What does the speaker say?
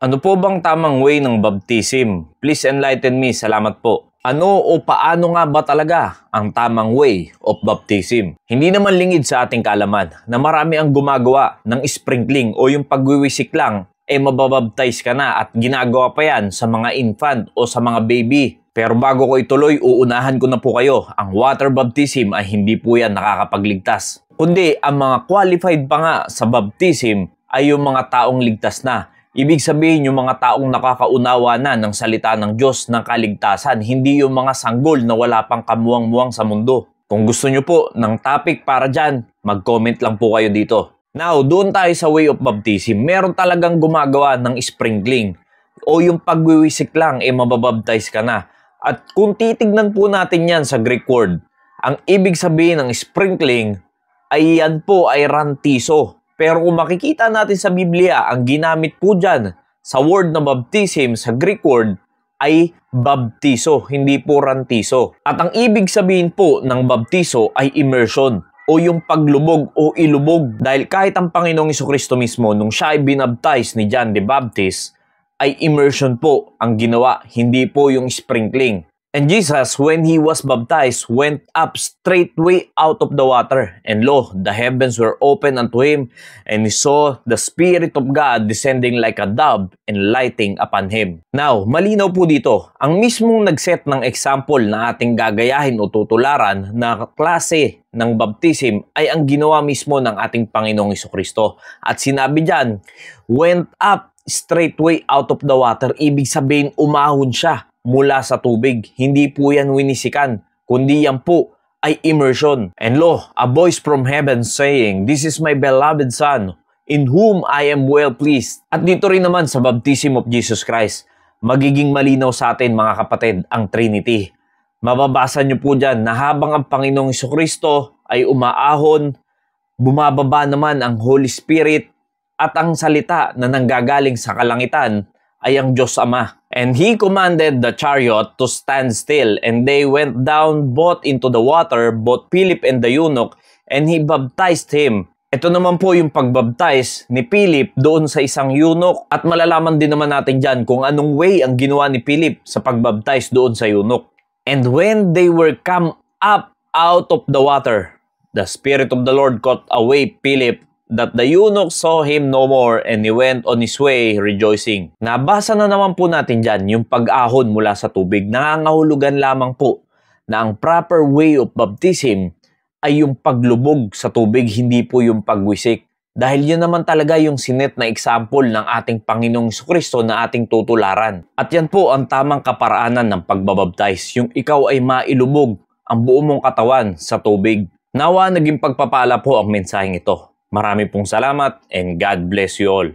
Ano po bang tamang way ng baptism? Please enlighten me. Salamat po. Ano o paano nga ba talaga ang tamang way of baptism? Hindi naman lingid sa ating kaalaman na marami ang gumagawa ng sprinkling o yung pagwiwisik lang mababaptize ka na at ginagawa pa yan sa mga infant o sa mga baby. Pero bago ko ituloy, uunahan ko na po kayo, ang water baptism ay hindi po yan nakakapagligtas. Kundi ang mga qualified pa nga sa baptism ay yung mga taong ligtas na. Ibig sabihin yung mga taong nakakaunawa na ng salita ng Diyos ng kaligtasan, hindi yung mga sanggol na wala pang kamuwang-muwang sa mundo. Kung gusto nyo po ng topic para dyan, mag-comment lang po kayo dito. Now, doon tayo sa way of baptism. Meron talagang gumagawa ng sprinkling o yung pagwiwisik lang mababaptize ka na. At kung titignan po natin yan sa Greek word, ang ibig sabihin ng sprinkling ay yan po ay rantiso. Pero kung makikita natin sa Biblia, ang ginamit po dyan sa word na baptism, sa Greek word, ay baptiso, hindi po rantiso. At ang ibig sabihin po ng baptiso ay immersion o yung paglubog o ilubog. Dahil kahit ang Panginoong Jesucristo mismo, nung siya ay binaptize ni John the Baptist, ay immersion po ang ginawa, hindi po yung sprinkling. And Jesus, when He was baptized, went up straightway out of the water. And lo, the heavens were opened unto Him, and He saw the Spirit of God descending like a dove and lighting upon Him. Now, malinaw po dito, ang mismong nagset ng example na ating gagayahin o tutularan na klase ng baptism ay ang ginawa mismo ng ating Panginoong Jesucristo. At sinabi dyan, went up straightway out of the water, ibig sabihin umahon siya mula sa tubig. Hindi po yan winisikan, kundi yan po ay immersion. And lo, a voice from heaven saying, "This is my beloved Son, in whom I am well pleased." At dito rin naman sa baptism of Jesus Christ, magiging malinaw sa atin mga kapatid ang Trinity. Mababasa niyo po dyan na habang ang Panginoong Jesucristo ay umaahon, bumababa naman ang Holy Spirit at ang salita na nanggagaling sa kalangitan ay ang Diyos Ama. And He commanded the chariot to stand still, and they went down both into the water, both Philip and the eunuch, and He baptized him. Ito naman po yung pagbaptize ni Philip doon sa isang eunuch, at malalaman din naman natin dyan kung anong way ang ginawa ni Philip sa pagbaptize doon sa eunuch. And when they were come up out of the water, the Spirit of the Lord caught away Philip, that the eunuch saw him no more, and he went on his way rejoicing. Nabasa na naman po natin dyan yung pag-ahon mula sa tubig. Nangangahulugan lamang po na ang proper way of baptism ay yung paglubog sa tubig, hindi po yung pagwisik. Dahil yun naman talaga yung sinet na example ng ating Panginoong Jesucristo na ating tutularan. At yan po ang tamang kaparaanan ng pagbabaptize, yung ikaw ay mailubog ang buong mong katawan sa tubig. Nawa naging pagpapala po ang mensaheng ito. Marami pong salamat and God bless you all.